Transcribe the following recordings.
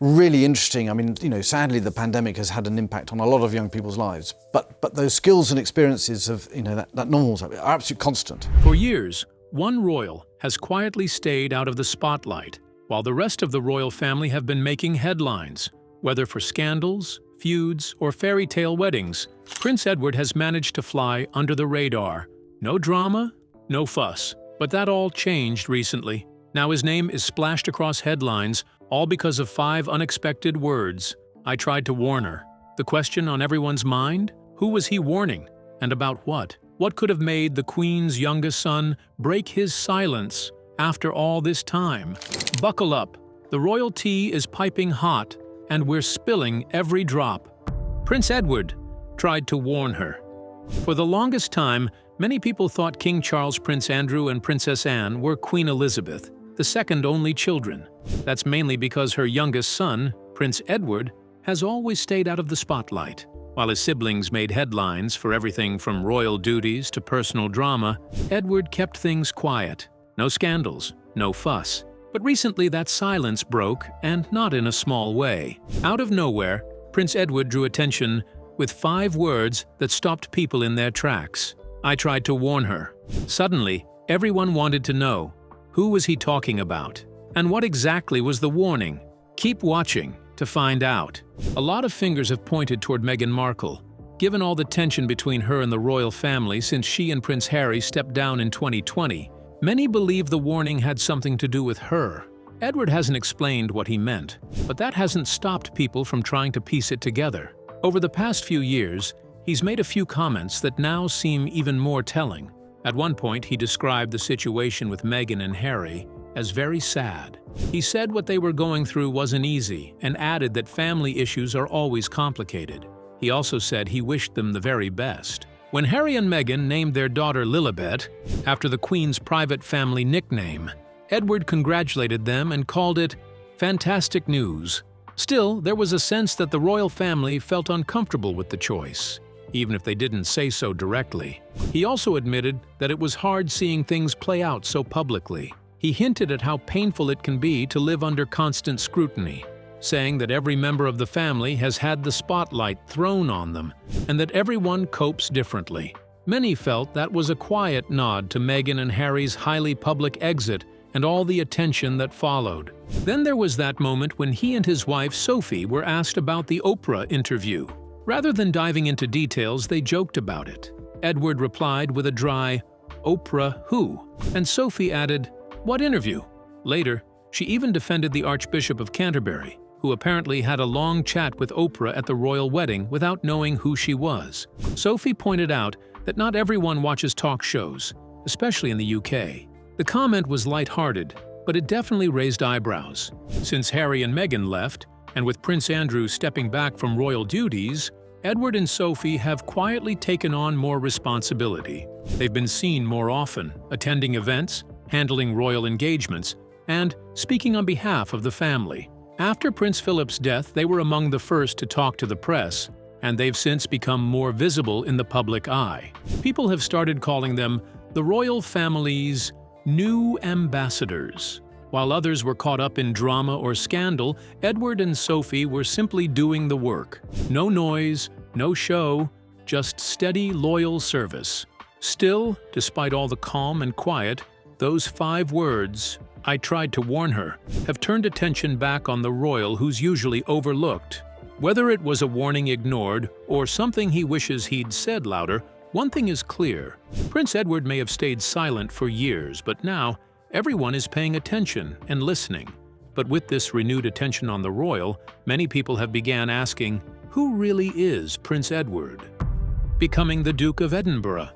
really interesting. I mean, sadly the pandemic has had an impact on a lot of young people's lives, but those skills and experiences of, that normal type are absolutely constant. For years, one royal has quietly stayed out of the spotlight, while the rest of the royal family have been making headlines. Whether for scandals, feuds, or fairy tale weddings, Prince Edward has managed to fly under the radar. No drama, no fuss. But that all changed recently. Now his name is splashed across headlines, all because of 5 unexpected words. I tried to warn her. The question on everyone's mind? Who was he warning? And about what? What could have made the Queen's youngest son break his silence after all this time? Buckle up. The royal tea is piping hot, and we're spilling every drop. Prince Edward tried to warn her. For the longest time, many people thought King Charles, Prince Andrew, and Princess Anne were Queen Elizabeth, the second only children. That's mainly because her youngest son, Prince Edward, has always stayed out of the spotlight. While his siblings made headlines for everything from royal duties to personal drama, Edward kept things quiet. No scandals, no fuss. But recently that silence broke, and not in a small way. Out of nowhere, Prince Edward drew attention with 5 words that stopped people in their tracks. I tried to warn her. Suddenly, everyone wanted to know, who was he talking about? And what exactly was the warning? Keep watching to find out. A lot of fingers have pointed toward Meghan Markle. Given all the tension between her and the royal family since she and Prince Harry stepped down in 2020, many believe the warning had something to do with her. Edward hasn't explained what he meant, but that hasn't stopped people from trying to piece it together. Over the past few years, he's made a few comments that now seem even more telling. At one point, he described the situation with Meghan and Harry as very sad. He said what they were going through wasn't easy and added that family issues are always complicated. He also said he wished them the very best. When Harry and Meghan named their daughter Lilibet after the Queen's private family nickname, Edward congratulated them and called it fantastic news. Still, there was a sense that the royal family felt uncomfortable with the choice, even if they didn't say so directly. He also admitted that it was hard seeing things play out so publicly. He hinted at how painful it can be to live under constant scrutiny, saying that every member of the family has had the spotlight thrown on them and that everyone copes differently. Many felt that was a quiet nod to Meghan and Harry's highly public exit and all the attention that followed. Then there was that moment when he and his wife Sophie were asked about the Oprah interview. Rather than diving into details, they joked about it. Edward replied with a dry, "Oprah who?" And Sophie added, "What interview?" Later, she even defended the Archbishop of Canterbury, who apparently had a long chat with Oprah at the royal wedding without knowing who she was. Sophie pointed out that not everyone watches talk shows, especially in the UK. The comment was lighthearted, but it definitely raised eyebrows. Since Harry and Meghan left, and with Prince Andrew stepping back from royal duties, Edward and Sophie have quietly taken on more responsibility. They've been seen more often, attending events, handling royal engagements, and speaking on behalf of the family. After Prince Philip's death, they were among the first to talk to the press, and they've since become more visible in the public eye. People have started calling them the royal family's new ambassadors. While others were caught up in drama or scandal, Edward and Sophie were simply doing the work. No noise, no show, just steady, loyal service. Still, despite all the calm and quiet, those 5 words, "I tried to warn her," have turned attention back on the royal who's usually overlooked. Whether it was a warning ignored or something he wishes he'd said louder, one thing is clear. Prince Edward may have stayed silent for years, but now everyone is paying attention and listening. But with this renewed attention on the royal, many people have began asking, who really is Prince Edward? Becoming the Duke of Edinburgh.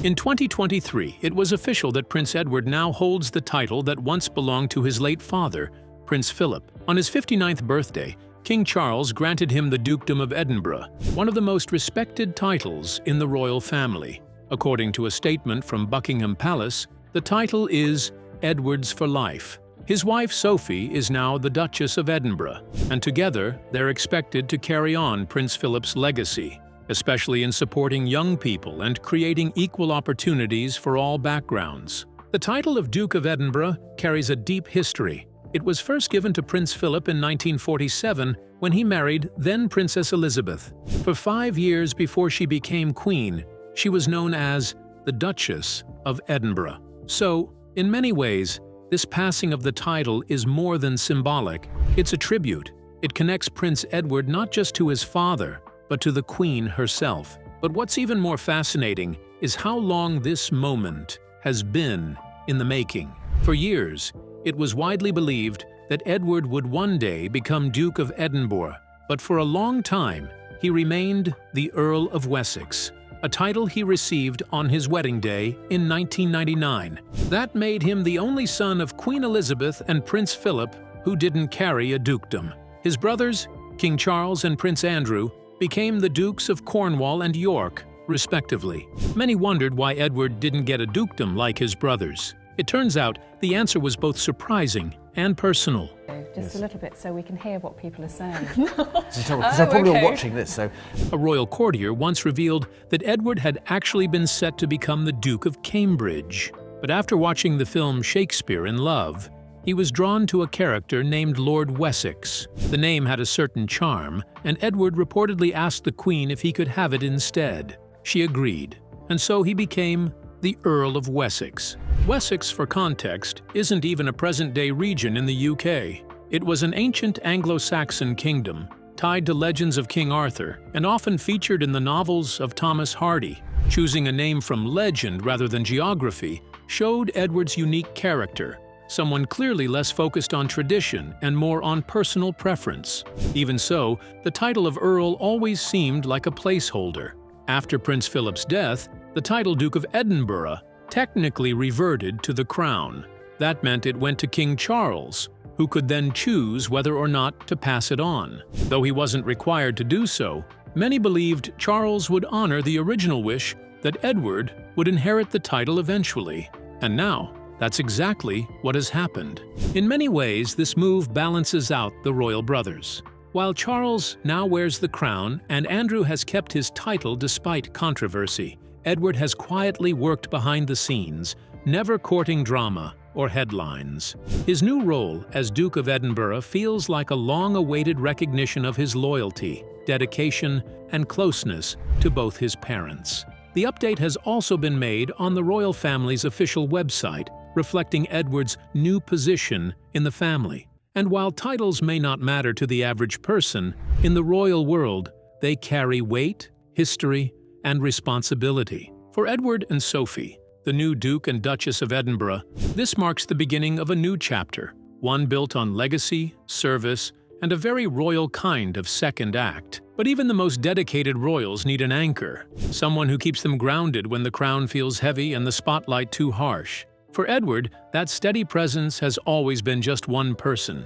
In 2023, it was official that Prince Edward now holds the title that once belonged to his late father, Prince Philip. On his 59th birthday, King Charles granted him the Dukedom of Edinburgh, one of the most respected titles in the royal family. According to a statement from Buckingham Palace, the title is Edward's for life. His wife Sophie is now the Duchess of Edinburgh, and together they're expected to carry on Prince Philip's legacy, especially in supporting young people and creating equal opportunities for all backgrounds. The title of Duke of Edinburgh carries a deep history. It was first given to Prince Philip in 1947 when he married then Princess Elizabeth. For 5 years before she became queen, she was known as the Duchess of Edinburgh. So, in many ways, this passing of the title is more than symbolic. It's a tribute. It connects Prince Edward not just to his father, but to the Queen herself. But what's even more fascinating is how long this moment has been in the making. For years, it was widely believed that Edward would one day become Duke of Edinburgh, but for a long time, he remained the Earl of Wessex, a title he received on his wedding day in 1999. That made him the only son of Queen Elizabeth and Prince Philip who didn't carry a dukedom. His brothers, King Charles and Prince Andrew, became the Dukes of Cornwall and York, respectively. Many wondered why Edward didn't get a dukedom like his brothers. It turns out the answer was both surprising and personal. Just a little bit so we can hear what people are saying. Because they're probably all watching this, so... A royal courtier once revealed that Edward had actually been set to become the Duke of Cambridge. But after watching the film Shakespeare in Love, he was drawn to a character named Lord Wessex. The name had a certain charm, and Edward reportedly asked the Queen if he could have it instead. She agreed, and so he became the Earl of Wessex. Wessex, for context, isn't even a present-day region in the UK. It was an ancient Anglo-Saxon kingdom, tied to legends of King Arthur, and often featured in the novels of Thomas Hardy. Choosing a name from legend rather than geography showed Edward's unique character, someone clearly less focused on tradition and more on personal preference. Even so, the title of Earl always seemed like a placeholder. After Prince Philip's death, the title Duke of Edinburgh technically reverted to the crown. That meant it went to King Charles, who could then choose whether or not to pass it on. Though he wasn't required to do so, many believed Charles would honor the original wish that Edward would inherit the title eventually. And now, that's exactly what has happened. In many ways, this move balances out the royal brothers. While Charles now wears the crown and Andrew has kept his title despite controversy, Edward has quietly worked behind the scenes, never courting drama or headlines. His new role as Duke of Edinburgh feels like a long-awaited recognition of his loyalty, dedication, and closeness to both his parents. The update has also been made on the royal family's official website, reflecting Edward's new position in the family. And while titles may not matter to the average person, in the royal world, they carry weight, history, and responsibility. For Edward and Sophie, the new Duke and Duchess of Edinburgh, this marks the beginning of a new chapter, one built on legacy, service, and a very royal kind of second act. But even the most dedicated royals need an anchor, someone who keeps them grounded when the crown feels heavy and the spotlight too harsh. For Edward, that steady presence has always been just one person,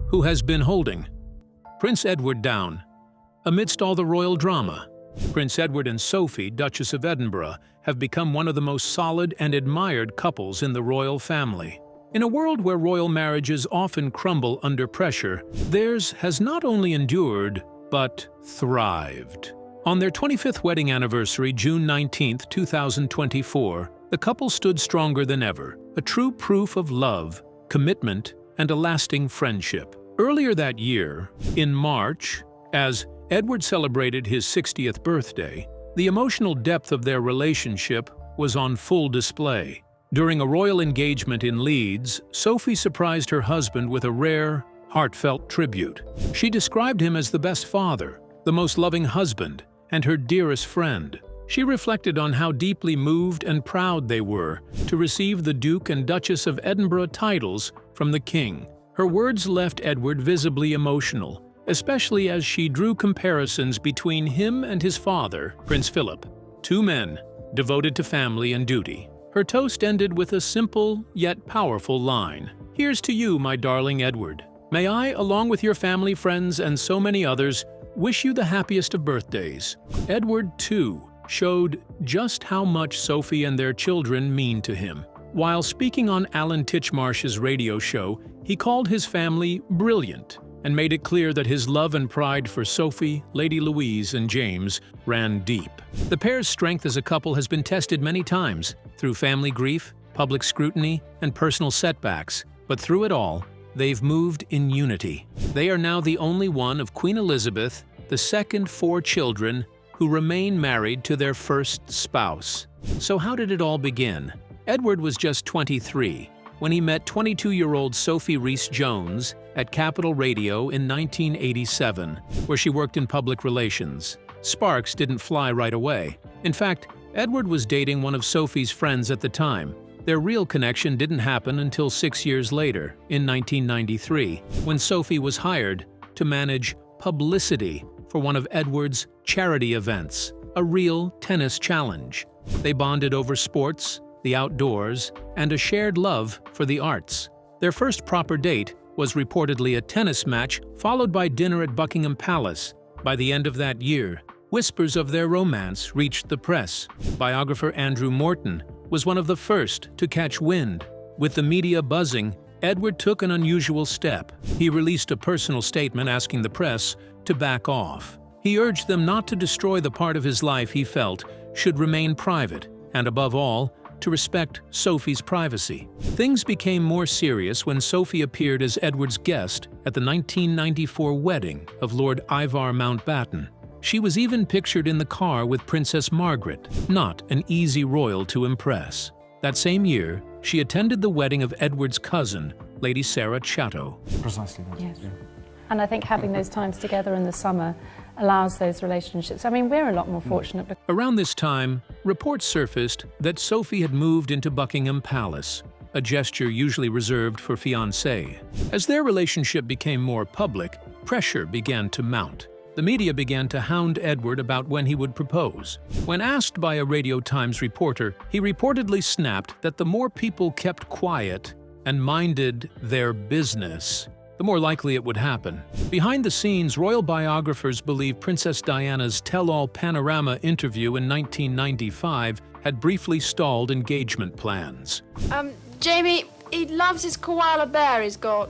who has been holding Prince Edward down. Amidst all the royal drama, Prince Edward and Sophie, Duchess of Edinburgh, have become one of the most solid and admired couples in the royal family. In a world where royal marriages often crumble under pressure, theirs has not only endured, but thrived. On their 25th wedding anniversary, June 19, 2024, the couple stood stronger than ever, a true proof of love, commitment, and a lasting friendship. Earlier that year, in March, as Edward celebrated his 60th birthday, the emotional depth of their relationship was on full display. During a royal engagement in Leeds, Sophie surprised her husband with a rare, heartfelt tribute. She described him as the best father, the most loving husband, and her dearest friend. She reflected on how deeply moved and proud they were to receive the Duke and Duchess of Edinburgh titles from the King. Her words left Edward visibly emotional, especially as she drew comparisons between him and his father, Prince Philip, two men devoted to family and duty. Her toast ended with a simple yet powerful line. "Here's to you, my darling Edward. May I, along with your family, friends, and so many others, wish you the happiest of birthdays." Edward, too, showed just how much Sophie and their children mean to him. While speaking on Alan Titchmarsh's radio show, he called his family brilliant and made it clear that his love and pride for Sophie, Lady Louise, and James ran deep. The pair's strength as a couple has been tested many times, through family grief, public scrutiny, and personal setbacks. But through it all, they've moved in unity. They are now the only one of Queen Elizabeth, the second 4 children, who remain married to their first spouse. So how did it all begin? Edward was just 23 when he met 22-year-old Sophie Rhys-Jones at Capital Radio in 1987, where she worked in public relations. Sparks didn't fly right away. In fact, Edward was dating one of Sophie's friends at the time. Their real connection didn't happen until 6 years later, in 1993, when Sophie was hired to manage publicity for one of Edward's charity events, a real tennis challenge. They bonded over sports, the outdoors, and a shared love for the arts. Their first proper date was reportedly a tennis match, followed by dinner at Buckingham Palace. By the end of that year, whispers of their romance reached the press. Biographer Andrew Morton was one of the first to catch wind. With the media buzzing, Edward took an unusual step. He released a personal statement asking the press to back off. He urged them not to destroy the part of his life he felt should remain private, and above all, to respect Sophie's privacy. Things became more serious when Sophie appeared as Edward's guest at the 1994 wedding of Lord Ivar Mountbatten. She was even pictured in the car with Princess Margaret, not an easy royal to impress. That same year, she attended the wedding of Edward's cousin, Lady Sarah Chatto. Precisely. Yes. And I think having those times together in the summer allows those relationships. I mean, we're a lot more fortunate. Around this time, reports surfaced that Sophie had moved into Buckingham Palace, a gesture usually reserved for fiancés. As their relationship became more public, pressure began to mount. The media began to hound Edward about when he would propose. When asked by a Radio Times reporter, he reportedly snapped that the more people kept quiet and minded their business, the more likely it would happen. Behind the scenes, royal biographers believe Princess Diana's tell-all panorama interview in 1995 had briefly stalled engagement plans. Jamie, he loves his koala bear he's got.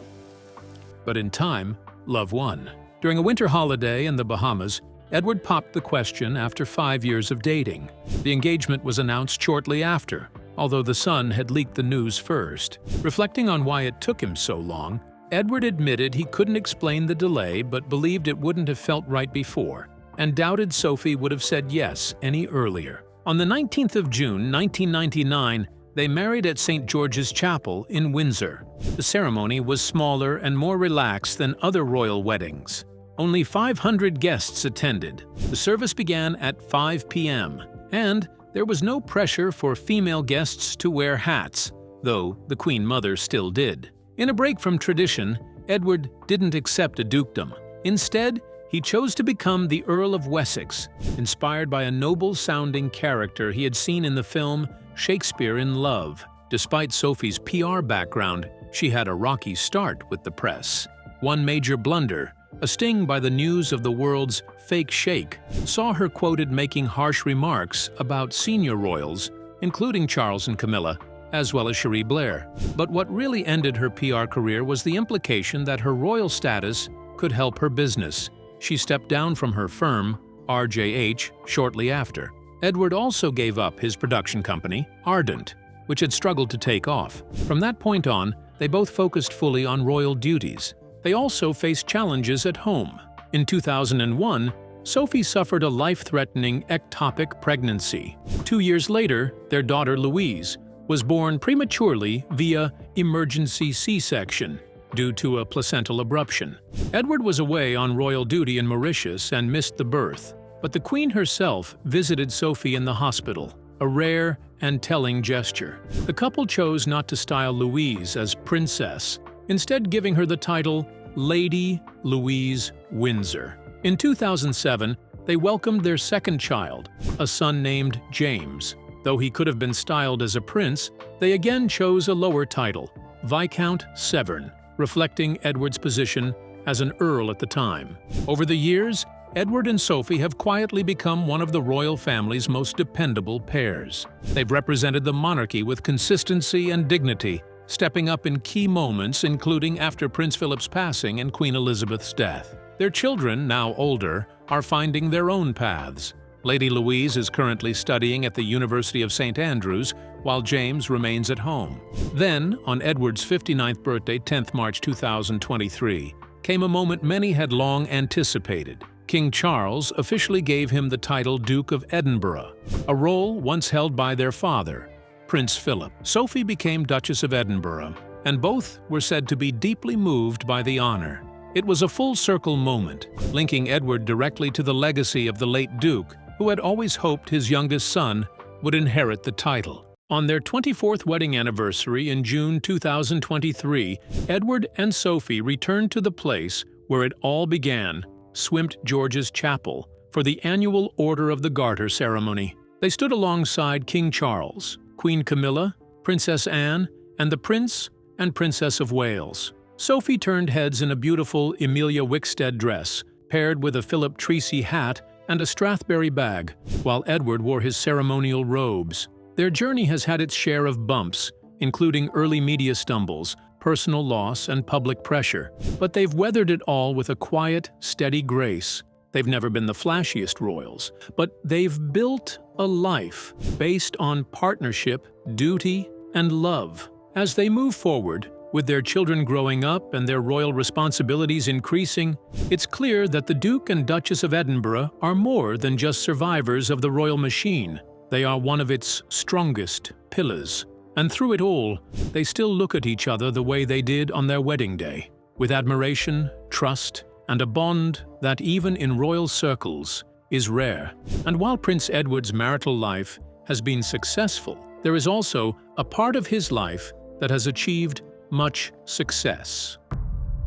But in time, love won. During a winter holiday in the Bahamas, Edward popped the question after 5 years of dating. The engagement was announced shortly after, although the Sun had leaked the news first. Reflecting on why it took him so long, Edward admitted he couldn't explain the delay but believed it wouldn't have felt right before, and doubted Sophie would have said yes any earlier. On the 19th of June, 1999, they married at St. George's Chapel in Windsor. The ceremony was smaller and more relaxed than other royal weddings. Only 500 guests attended. The service began at 5 p.m., and there was no pressure for female guests to wear hats, though the Queen Mother still did. In a break from tradition, Edward didn't accept a dukedom. Instead, he chose to become the Earl of Wessex, inspired by a noble-sounding character he had seen in the film Shakespeare in Love. Despite Sophie's PR background, she had a rocky start with the press. One major blunder, a sting by the news of the world's fake shake, saw her quoted making harsh remarks about senior royals, including Charles and Camilla, as well as Cherie Blair. But what really ended her PR career was the implication that her royal status could help her business. She stepped down from her firm, RJH, shortly after. Edward also gave up his production company, Ardent, which had struggled to take off. From that point on, they both focused fully on royal duties. They also faced challenges at home. In 2001, Sophie suffered a life-threatening ectopic pregnancy. 2 years later, their daughter Louise was born prematurely via emergency C-section due to a placental abruption. Edward was away on royal duty in Mauritius and missed the birth, but the Queen herself visited Sophie in the hospital, a rare and telling gesture. The couple chose not to style Louise as princess, instead giving her the title Lady Louise Windsor. In 2007, they welcomed their second child, a son named James. Though he could have been styled as a prince, they again chose a lower title, Viscount Severn, reflecting Edward's position as an earl at the time. Over the years, Edward and Sophie have quietly become one of the royal family's most dependable pairs. They've represented the monarchy with consistency and dignity, stepping up in key moments including after Prince Philip's passing and Queen Elizabeth's death. Their children, now older, are finding their own paths. Lady Louise is currently studying at the University of St. Andrews, while James remains at home. Then, on Edward's 59th birthday, 10th March 2023, came a moment many had long anticipated. King Charles officially gave him the title Duke of Edinburgh, a role once held by their father, Prince Philip. Sophie became Duchess of Edinburgh, and both were said to be deeply moved by the honor. It was a full-circle moment, linking Edward directly to the legacy of the late Duke, who had always hoped his youngest son would inherit the title. On their 24th wedding anniversary in June 2023, Edward and Sophie returned to the place where it all began, St. George's Chapel, for the annual Order of the Garter ceremony. They stood alongside King Charles, Queen Camilla, Princess Anne, and the Prince and Princess of Wales. Sophie turned heads in a beautiful Emilia Wickstead dress, paired with a Philip Treacy hat and a Strathberry bag, while Edward wore his ceremonial robes. Their journey has had its share of bumps, including early media stumbles, personal loss, and public pressure, but they've weathered it all with a quiet, steady grace. They've never been the flashiest royals, but they've built a life based on partnership, duty, and love. As they move forward, with their children growing up and their royal responsibilities increasing, it's clear that the Duke and Duchess of Edinburgh are more than just survivors of the royal machine. They are one of its strongest pillars. And through it all, they still look at each other the way they did on their wedding day, with admiration, trust, and a bond that even in royal circles is rare. And while Prince Edward's marital life has been successful, there is also a part of his life that has achieved much success.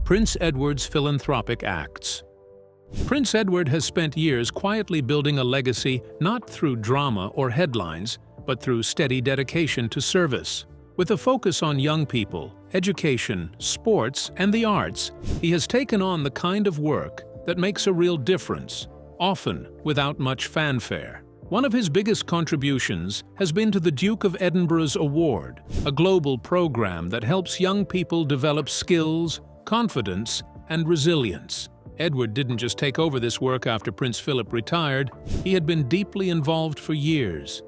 Prince Edward's philanthropic acts. Prince Edward has spent years quietly building a legacy not through drama or headlines, but through steady dedication to service. With a focus on young people, education, sports, and the arts, he has taken on the kind of work that makes a real difference, often without much fanfare. One of his biggest contributions has been to the Duke of Edinburgh's Award, a global program that helps young people develop skills, confidence, and resilience. Edward didn't just take over this work after Prince Philip retired, he had been deeply involved for years.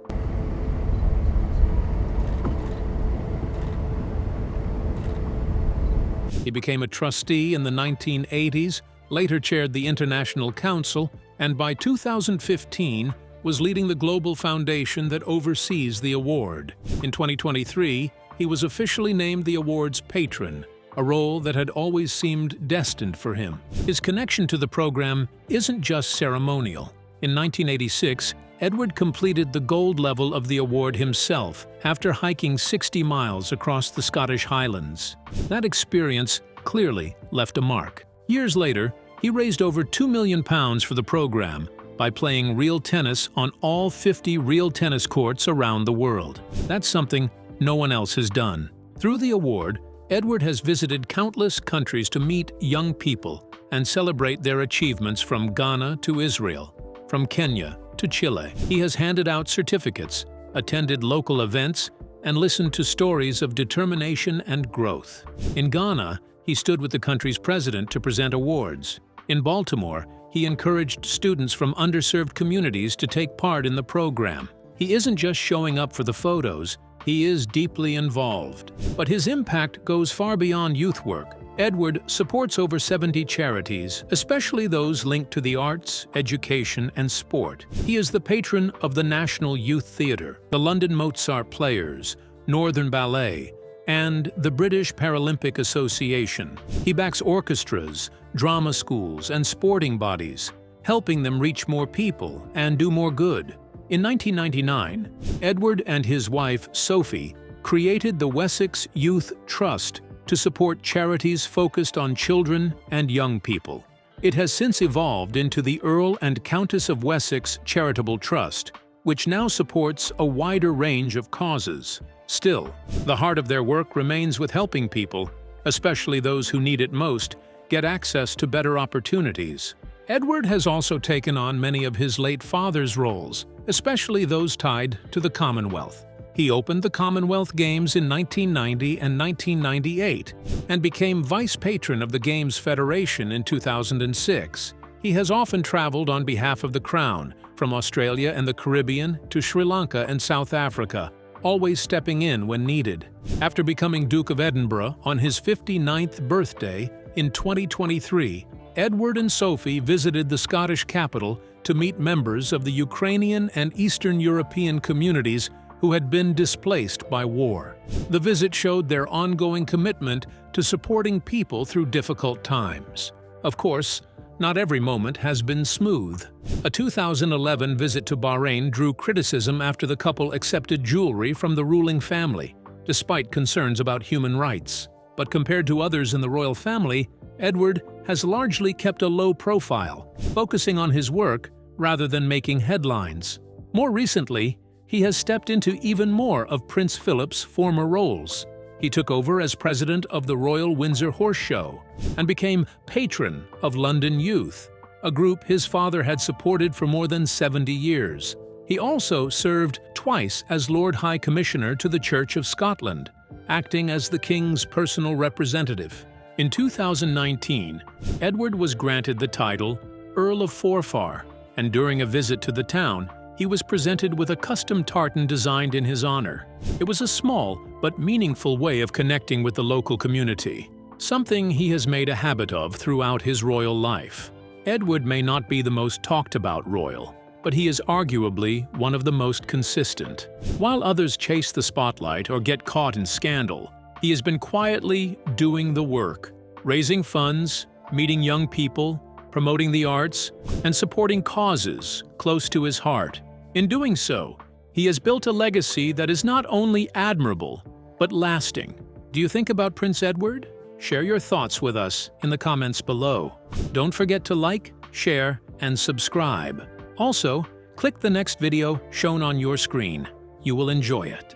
He became a trustee in the 1980s, later chaired the International Council, and by 2015, was leading the global foundation that oversees the award. In 2023, he was officially named the award's patron, a role that had always seemed destined for him. His connection to the program isn't just ceremonial. In 1986, Edward completed the gold level of the award himself after hiking 60 miles across the Scottish Highlands. That experience clearly left a mark. Years later, he raised over £2 million for the program, by playing real tennis on all 50 real tennis courts around the world. That's something no one else has done. Through the award, Edward has visited countless countries to meet young people and celebrate their achievements from Ghana to Israel, from Kenya to Chile. He has handed out certificates, attended local events, and listened to stories of determination and growth. In Ghana, he stood with the country's president to present awards. In Baltimore, he encouraged students from underserved communities to take part in the program. He isn't just showing up for the photos, he is deeply involved. But his impact goes far beyond youth work. Edward supports over 70 charities, especially those linked to the arts, education, and sport. He is the patron of the National Youth Theatre, the London Mozart Players, Northern Ballet, and the British Paralympic Association. He backs orchestras, drama schools, and sporting bodies, helping them reach more people and do more good. In 1999, Edward and his wife, Sophie, created the Wessex Youth Trust to support charities focused on children and young people. It has since evolved into the Earl and Countess of Wessex Charitable Trust, which now supports a wider range of causes. Still, the heart of their work remains with helping people, especially those who need it most, get access to better opportunities. Edward has also taken on many of his late father's roles, especially those tied to the Commonwealth. He opened the Commonwealth Games in 1990 and 1998 and became vice patron of the Games Federation in 2006. He has often traveled on behalf of the Crown, from Australia and the Caribbean to Sri Lanka and South Africa, always stepping in when needed. After becoming Duke of Edinburgh on his 59th birthday in 2023, Edward and Sophie visited the Scottish capital to meet members of the Ukrainian and Eastern European communities who had been displaced by war. The visit showed their ongoing commitment to supporting people through difficult times. Of course, not every moment has been smooth. A 2011 visit to Bahrain drew criticism after the couple accepted jewelry from the ruling family, despite concerns about human rights. But compared to others in the royal family, Edward has largely kept a low profile, focusing on his work rather than making headlines. More recently, he has stepped into even more of Prince Philip's former roles. He took over as president of the Royal Windsor Horse Show and became patron of London Youth, a group his father had supported for more than 70 years. He also served twice as Lord High Commissioner to the Church of Scotland, acting as the King's personal representative. In 2019, Edward was granted the title Earl of Forfar, and during a visit to the town, he was presented with a custom tartan designed in his honor. It was a small but meaningful way of connecting with the local community, something he has made a habit of throughout his royal life. Edward may not be the most talked about royal, but he is arguably one of the most consistent. While others chase the spotlight or get caught in scandal, he has been quietly doing the work, raising funds, meeting young people, promoting the arts, and supporting causes close to his heart. In doing so, he has built a legacy that is not only admirable, but lasting. Do you think about Prince Edward? Share your thoughts with us in the comments below. Don't forget to like, share, and subscribe. Also, click the next video shown on your screen. You will enjoy it.